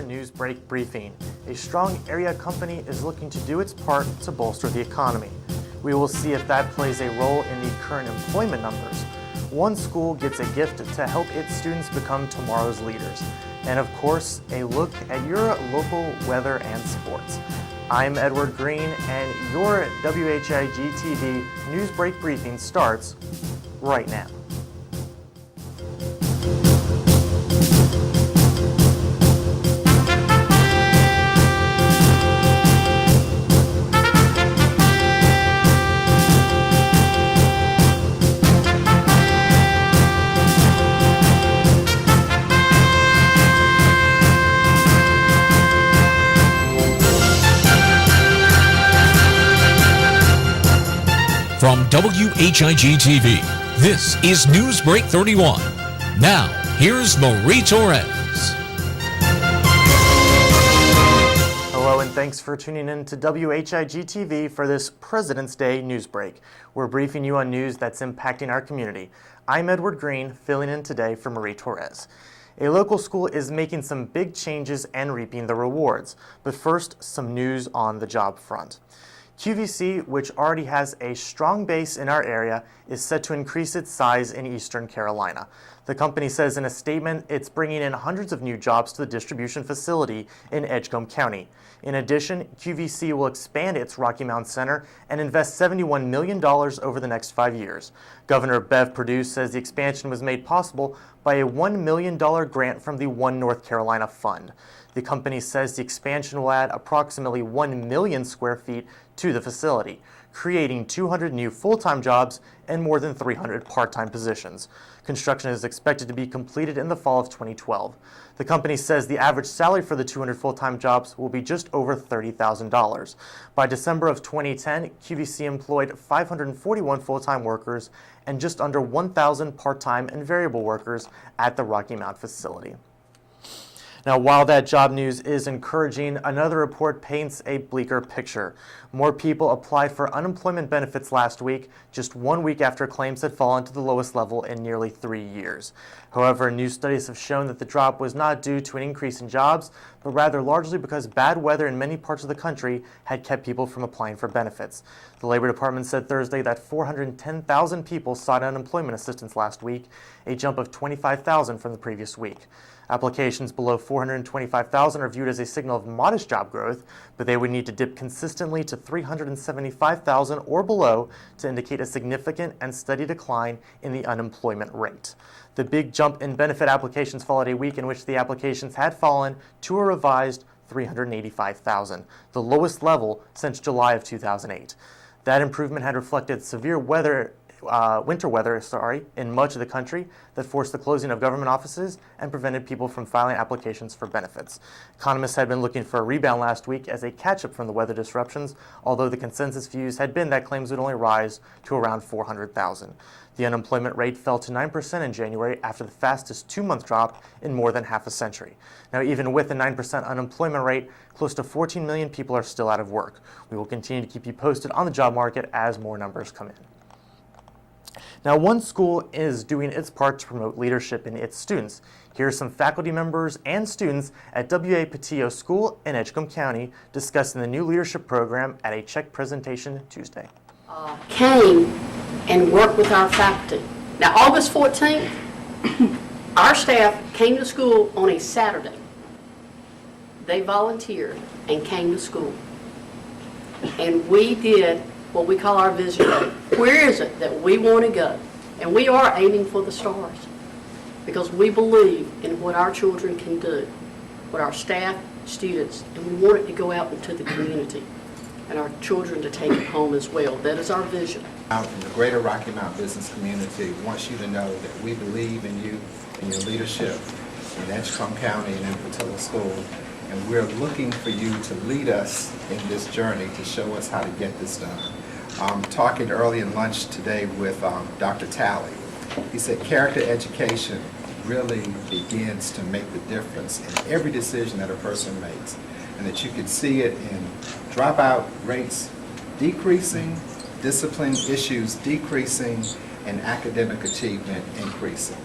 NewsBreak briefing. A strong area company is looking to do its part to bolster the economy. We will see if that plays a role in the current employment numbers. One school gets a gift to help its students become tomorrow's leaders. And of course, a look at your local weather and sports. I'm Edward Green, and your WHIG-TV NewsBreak briefing starts right now. From WHIG-TV, this is NewsBreak 31. Now, here's Marie Torres. Hello and thanks for tuning in to WHIG-TV for this President's Day NewsBreak. We're briefing you on news that's impacting our community. I'm Edward Green, filling in today for Marie Torres. A local school is making some big changes and reaping the rewards. But first, some news on the job front. QVC, which already has a strong base in our area, is set to increase its size in Eastern Carolina. The company says in a statement it's bringing in hundreds of new jobs to the distribution facility in Edgecombe County. In addition, QVC will expand its Rocky Mount Center and invest $71 million over the next 5 years. Governor Bev Perdue says the expansion was made possible by a $1 million grant from the One North Carolina Fund. The company says the expansion will add approximately 1 million square feet to the facility, creating 200 new full-time jobs and more than 300 part-time positions. Construction is expected to be completed in the fall of 2012. The company says the average salary for the 200 full-time jobs will be just over $30,000. By December of 2010, QVC employed 541 full-time workers and just under 1,000 part-time and variable workers at the Rocky Mount facility. Now, while that job news is encouraging, another report paints a bleaker picture. More people applied for unemployment benefits last week, just 1 week after claims had fallen to the lowest level in nearly 3 years. However, new studies have shown that the drop was not due to an increase in jobs, but rather largely because bad weather in many parts of the country had kept people from applying for benefits. The Labor Department said Thursday that 410,000 people sought unemployment assistance last week, a jump of 25,000 from the previous week. Applications below 425,000 are viewed as a signal of modest job growth, but they would need to dip consistently to 375,000 or below to indicate a significant and steady decline in the unemployment rate. The big jump in benefit applications followed a week in which the applications had fallen to a revised 385,000, the lowest level since July of 2008. That improvement had reflected severe winter weather in much of the country that forced the closing of government offices and prevented people from filing applications for benefits. Economists had been looking for a rebound last week as a catch-up from the weather disruptions, although the consensus views had been that claims would only rise to around 400,000. The unemployment rate fell to 9% in January after the fastest 2-month drop in more than half a century. Now, even with the 9% unemployment rate, close to 14 million people are still out of work. We will continue to keep you posted on the job market as more numbers come in. Now, one school is doing its part to promote leadership in its students. Here are some faculty members and students at W.A. Patillo School in Edgecombe County discussing the new leadership program at a check presentation Tuesday. Came and worked with our faculty. Now, August 14th, our staff came to school on a Saturday. They volunteered and came to school. And we did what we call our vision day. Where is it that we want to go? And we are aiming for the stars because we believe in what our children can do, what our staff, students, and we want it to go out into the community and our children to take it home as well. That is our vision. Out in the greater Rocky Mount business community wants you to know that we believe in you and your leadership in Edgecombe County and in Patillo School. And we're looking for you to lead us in this journey to show us how to get this done. Talking early in lunch today with Dr. Talley, he said character education really begins to make the difference in every decision that a person makes, and that you could see it in dropout rates decreasing, discipline issues decreasing, and academic achievement increasing.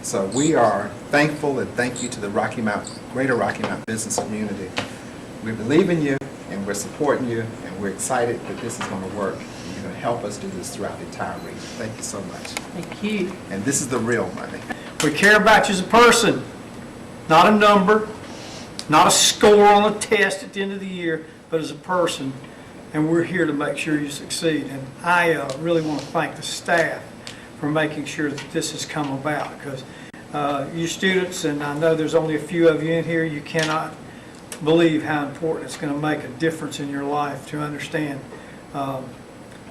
So we are thankful and thank you to the Greater Rocky Mount business community. We believe in you and we're supporting you and we're excited that this is going to work. And you're going to help us do this throughout the entire region. Thank you so much. Thank you. And this is the real money. We care about you as a person, not a number, not a score on a test at the end of the year, but as a person. And we're here to make sure you succeed. And I really want to thank the staff for making sure that this has come about, because you students, and I know there's only a few of you in here, you cannot believe how important it's going to make a difference in your life to understand not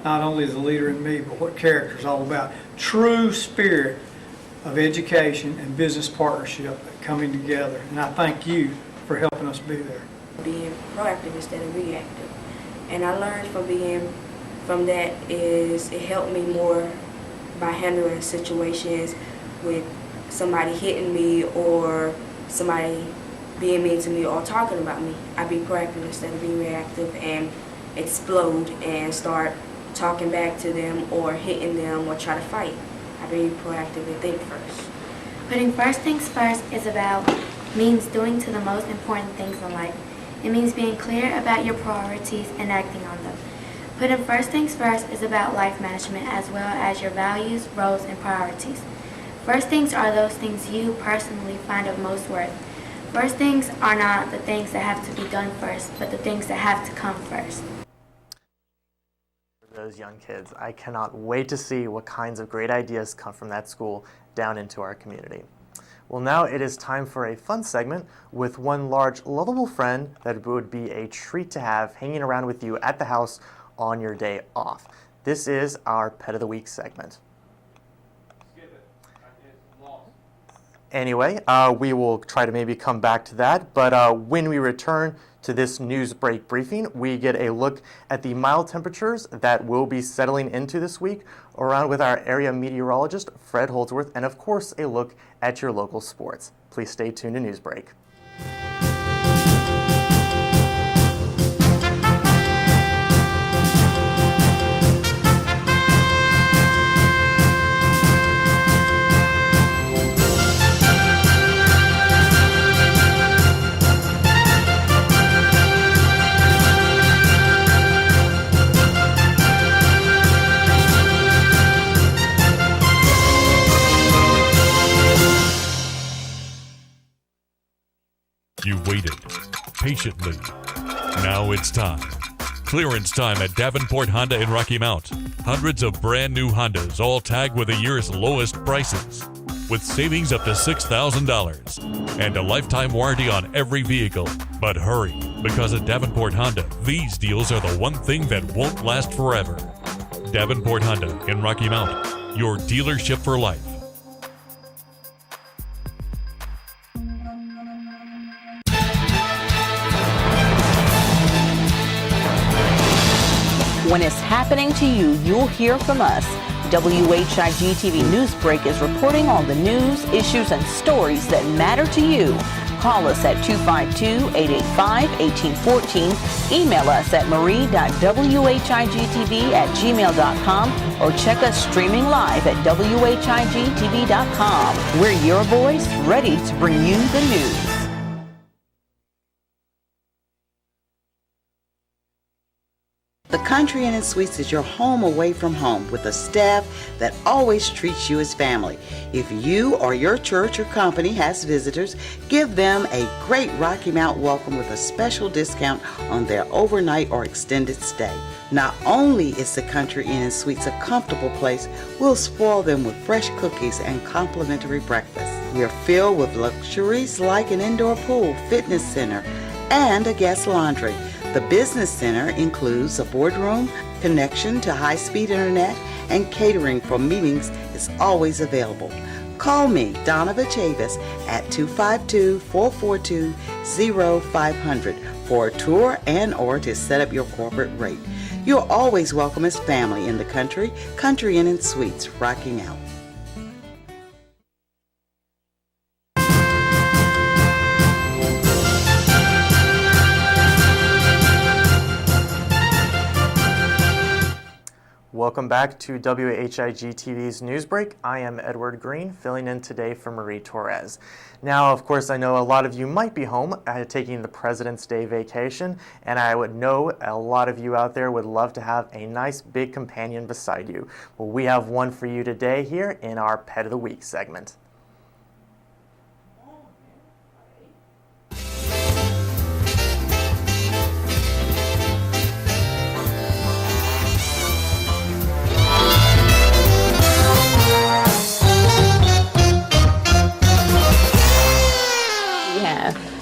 only the leader in me, but what character is all about. True spirit of education and business partnership coming together. And I thank you for helping us be there. Being proactive instead of reactive. And I learned from that is it helped me more by handling situations with somebody hitting me or somebody being mean to me or talking about me. I be proactive instead of being reactive and explode and start talking back to them or hitting them or try to fight. I be proactive and think first. Putting first things first means doing to the most important things in life. It means being clear about your priorities and acting on them. Putting first things first is about life management as well as your values, roles, and priorities. First things are those things you personally find of most worth. First things are not the things that have to be done first, but the things that have to come first. For those young kids, I cannot wait to see what kinds of great ideas come from that school down into our community. Well, now it is time for a fun segment with one large, lovable friend that would be a treat to have hanging around with you at the house on your day off. This is our Pet of the Week segment. Anyway, we will try to maybe come back to that, but when we return to this news break briefing, we get a look at the mild temperatures that will be settling into this week, around with our area meteorologist, Fred Holdsworth, and of course, a look at your local sports. Please stay tuned to Newsbreak. You waited patiently. Now it's time. Clearance time at Davenport Honda in Rocky Mount. Hundreds of brand new Hondas, all tagged with the year's lowest prices, with savings up to $6,000 and a lifetime warranty on every vehicle. But hurry, because at Davenport Honda, these deals are the one thing that won't last forever. Davenport Honda in Rocky Mount, your dealership for life. When it's happening to you, you'll hear from us. WHIG TV Newsbreak is reporting on the news, issues, and stories that matter to you. Call us at 252-885-1814. Email us at marie.whigtv@gmail.com or check us streaming live at whigtv.com. We're your voice, ready to bring you the news. The Country Inn & Suites is your home away from home with a staff that always treats you as family. If you or your church or company has visitors, give them a great Rocky Mount welcome with a special discount on their overnight or extended stay. Not only is the Country Inn & Suites a comfortable place, we'll spoil them with fresh cookies and complimentary breakfast. We're filled with luxuries like an indoor pool, fitness center, and a guest laundry. The Business Center includes a boardroom, connection to high-speed internet, and catering for meetings is always available. Call me, Donna Chavis, at 252-442-0500 for a tour and or to set up your corporate rate. You're always welcome as family in the Country Inn & Suites, Rocky Mount. Welcome back to WHIG TV's Newsbreak. I am Edward Green, filling in today for Marie Torres. Now, of course, I know a lot of you might be home taking the President's Day vacation, and I would know a lot of you out there would love to have a nice big companion beside you. Well, we have one for you today here in our Pet of the Week segment.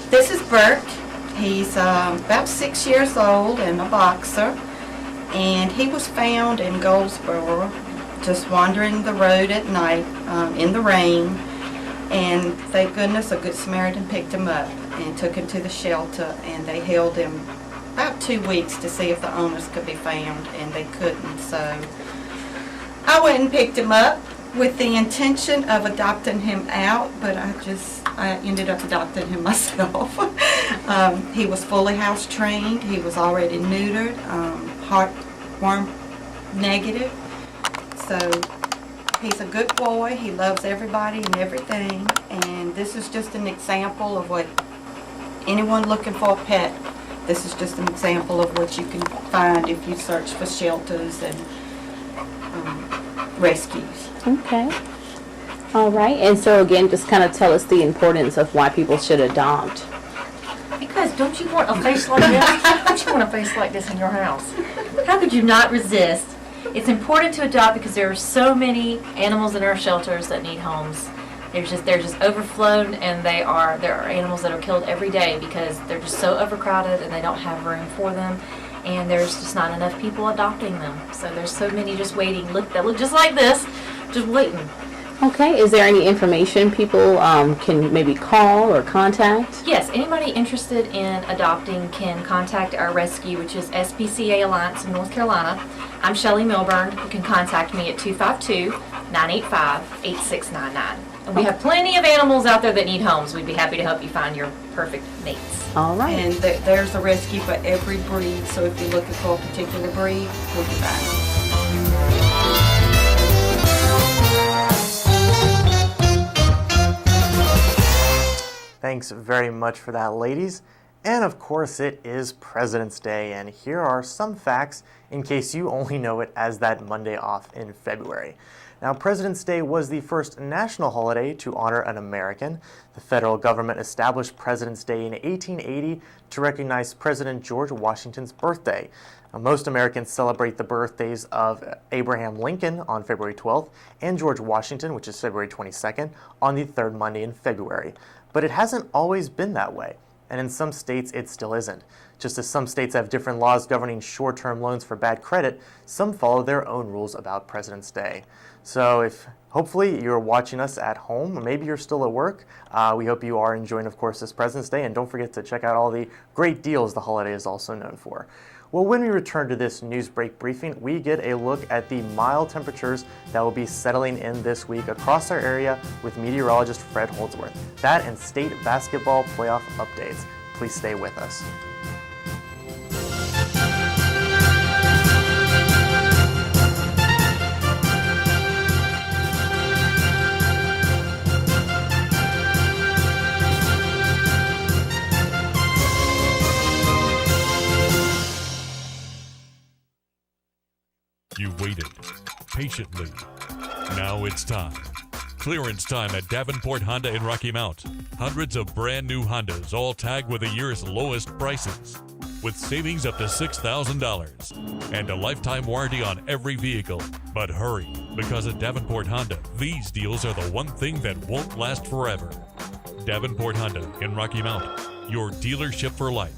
This is Bert. He's about 6 years old and a boxer, and he was found in Goldsboro just wandering the road at night in the rain, and thank goodness a Good Samaritan picked him up and took him to the shelter, and they held him about 2 weeks to see if the owners could be found, and they couldn't. So I went and picked him up with the intention of adopting him out, but I ended up adopting him myself. He was fully house trained. He was already neutered, heartworm negative. So he's a good boy. He loves everybody and everything. And this is just an example of what anyone looking for a pet, this is just an example of what you can find if you search for shelters and rescues. Okay. All right. And so again, just kind of tell us the importance of why people should adopt. Because don't you want a face like this? Don't you want a face like this in your house? How could you not resist? It's important to adopt because there are so many animals in our shelters that need homes. They're just overflowed, and there are animals that are killed every day because they're just so overcrowded and they don't have room for them. And there's just not enough people adopting them. So there's so many just waiting, that look just like this, just waiting. Okay, is there any information people can maybe call or contact? Yes, anybody interested in adopting can contact our rescue, which is SPCA Alliance in North Carolina. I'm Shelley Milburn. You can contact me at 252-985-8699. And we have plenty of animals out there that need homes. We'd be happy to help you find your perfect mates. All right. And there's a rescue for every breed, so if you're looking for a particular breed, we can find it. Thanks very much for that, ladies. And of course, it is President's Day, and here are some facts in case you only know it as that Monday off in February. Now, President's Day was the first national holiday to honor an American. The federal government established President's Day in 1880 to recognize President George Washington's birthday. Now, most Americans celebrate the birthdays of Abraham Lincoln on February 12th and George Washington, which is February 22nd, on the third Monday in February. But it hasn't always been that way, and in some states it still isn't. Just as some states have different laws governing short-term loans for bad credit, some follow their own rules about President's Day. So if hopefully you're watching us at home, or maybe you're still at work, we hope you are enjoying, of course, this President's Day, and don't forget to check out all the great deals the holiday is also known for. Well, when we return to this Newsbreak briefing, we get a look at the mild temperatures that will be settling in this week across our area with meteorologist Fred Holdsworth. That and state basketball playoff updates. Please stay with us. You waited patiently. Now it's time. Clearance time at Davenport Honda in Rocky Mount. Hundreds of brand new Hondas, all tagged with the year's lowest prices, with savings up to $6,000 and a lifetime warranty on every vehicle. But hurry, because at Davenport Honda, these deals are the one thing that won't last forever. Davenport Honda in Rocky Mount, your dealership for life.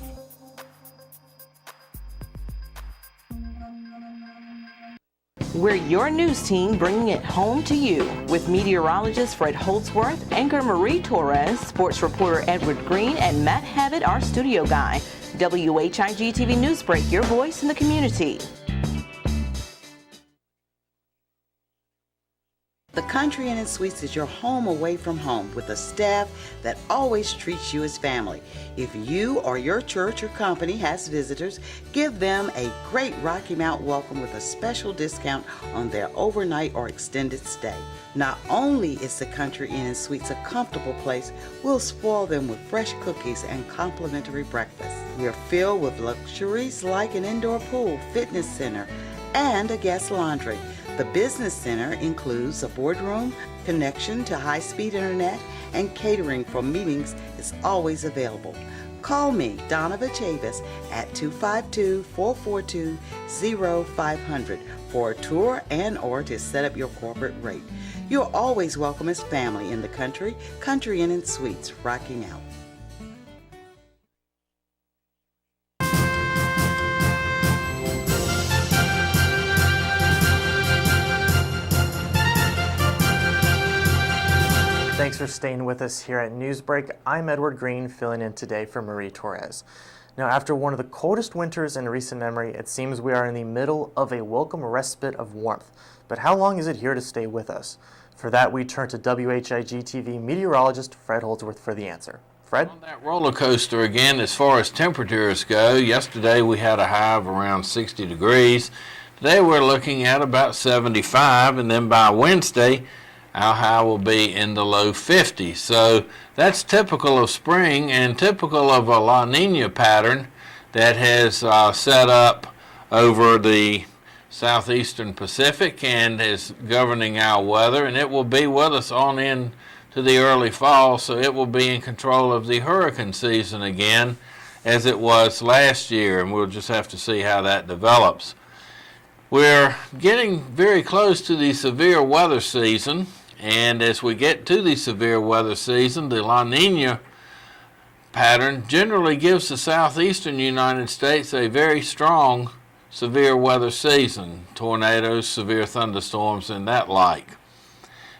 We're your news team bringing it home to you with meteorologist Fred Holdsworth, anchor Marie Torres, sports reporter Edward Green, and Matt Habit, our studio guy. WHIG TV Newsbreak, your voice in the community. The Country Inn and Suites is your home away from home with a staff that always treats you as family. If you or your church or company has visitors, give them a great Rocky Mount welcome with a special discount on their overnight or extended stay. Not only is the Country Inn and Suites a comfortable place, we'll spoil them with fresh cookies and complimentary breakfast. We are filled with luxuries like an indoor pool, fitness center, and a guest laundry. The business center includes a boardroom, connection to high-speed internet, and catering for meetings is always available. Call me, Donna Chavis, at 252-442-0500 for a tour and or to set up your corporate rate. You're always welcome as family in the Country Inn and Suites, Rocky Mount. Thanks for staying with us here at Newsbreak. I'm Edward Green, filling in today for Marie Torres. Now, after one of the coldest winters in recent memory, it seems we are in the middle of a welcome respite of warmth. But how long is it here to stay with us? For that, we turn to WHIG-TV meteorologist Fred Holdsworth for the answer. Fred? On that roller coaster again, as far as temperatures go, yesterday we had a high of around 60 degrees. Today we're looking at about 75, and then by Wednesday, our high will be in the low 50s. So that's typical of spring and typical of a La Nina pattern that has set up over the southeastern Pacific and is governing our weather, and it will be with us on in to the early fall, so it will be in control of the hurricane season again as it was last year, and we'll just have to see how that develops. We're getting very close to the severe weather season, and as we get to the severe weather season, the La Nina pattern generally gives the southeastern United States a very strong severe weather season, tornadoes, severe thunderstorms, and that like.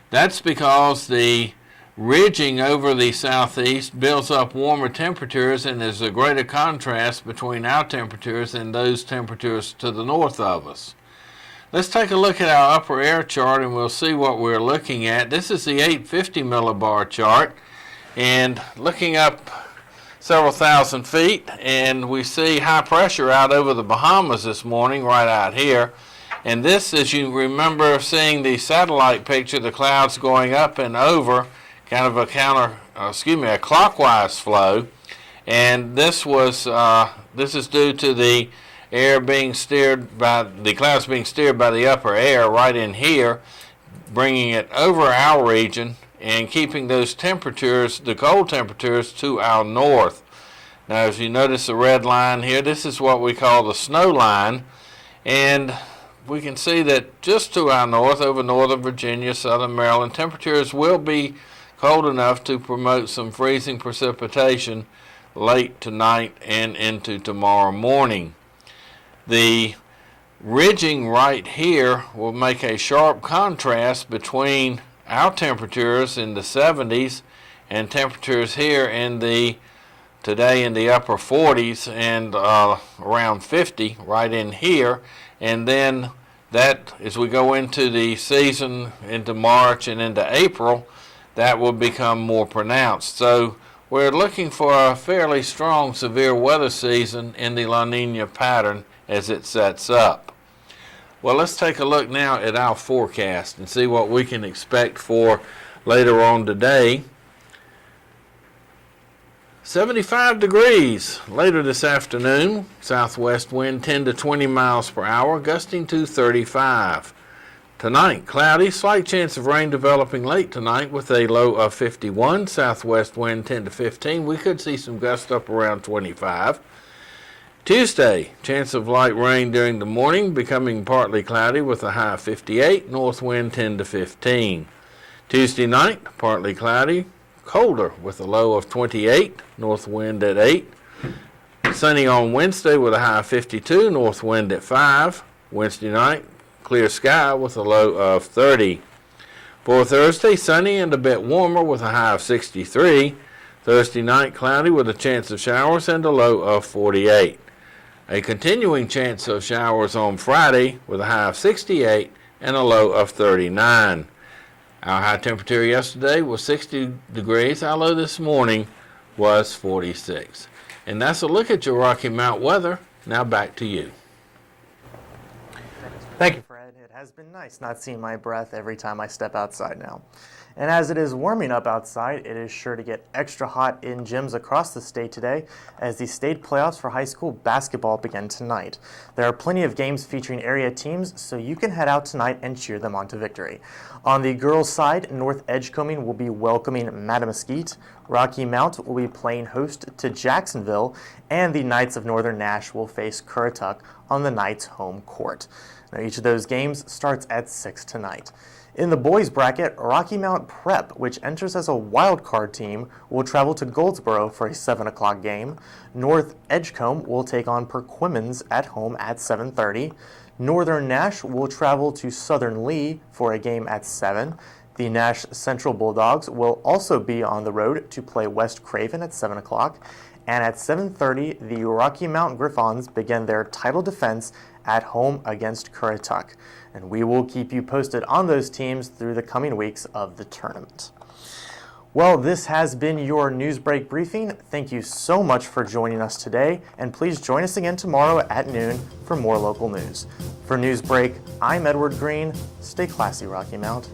That's because the ridging over the southeast builds up warmer temperatures, and there's a greater contrast between our temperatures and those temperatures to the north of us. Let's take a look at our upper air chart and we'll see what we're looking at. This is the 850 millibar chart, and looking up several thousand feet, and we see high pressure out over the Bahamas this morning right out here. And this, as you remember seeing the satellite picture, the clouds going up and over, kind of a a clockwise flow. And this is due to the air being steered by the clouds being steered by the upper air right in here, bringing it over our region and keeping those temperatures, the cold temperatures, to our north. Now, as you notice the red line here, this is what we call the snow line, and we can see that just to our north, over northern Virginia, southern Maryland, temperatures will be cold enough to promote some freezing precipitation late tonight and into tomorrow morning. The ridging right here will make a sharp contrast between our temperatures in the 70s and temperatures here today in the upper 40s and around 50 right in here. And then that, as we go into the season, into March and into April, that will become more pronounced. So we're looking for a fairly strong severe weather season in the La Nina pattern as it sets up. Well, let's take a look now at our forecast and see what we can expect for later on today. 75 degrees later this afternoon. Southwest wind 10 to 20 miles per hour, gusting to 35. Tonight, cloudy, slight chance of rain developing late tonight with a low of 51. Southwest wind 10 to 15. We could see some gusts up around 25. Tuesday, chance of light rain during the morning, becoming partly cloudy with a high of 58. North wind 10 to 15. Tuesday night, partly cloudy, colder with a low of 28. North wind at 8. Sunny on Wednesday with a high of 52. North wind at 5. Wednesday night, clear sky with a low of 30. For Thursday, sunny and a bit warmer with a high of 63. Thursday night, cloudy with a chance of showers and a low of 48. A continuing chance of showers on Friday with a high of 68 and a low of 39. Our high temperature yesterday was 60 degrees. Our low this morning was 46. And that's a look at your Rocky Mount weather. Now back to you. Thank you, Fred. It has been nice not seeing my breath every time I step outside now. And as it is warming up outside, it is sure to get extra hot in gyms across the state today as the state playoffs for high school basketball begin tonight. There are plenty of games featuring area teams, so you can head out tonight and cheer them on to victory. On the girls' side, North Edgecombe will be welcoming Mattamuskeet, Rocky Mount will be playing host to Jacksonville, and the Knights of Northern Nash will face Currituck on the Knights' home court. Now, each of those games starts at 6 tonight. In the boys bracket, Rocky Mount Prep, which enters as a wild card team, will travel to Goldsboro for a 7 o'clock game. North Edgecombe will take on Perquimans at home at 7:30. Northern Nash will travel to Southern Lee for a game at 7. The Nash Central Bulldogs will also be on the road to play West Craven at 7 o'clock. And at 7:30, the Rocky Mount Griffons begin their title defense at home against Currituck. And we will keep you posted on those teams through the coming weeks of the tournament. Well, this has been your NewsBreak briefing. Thank you so much for joining us today, and please join us again tomorrow at noon for more local news. For NewsBreak, I'm Edward Green. Stay classy, Rocky Mount.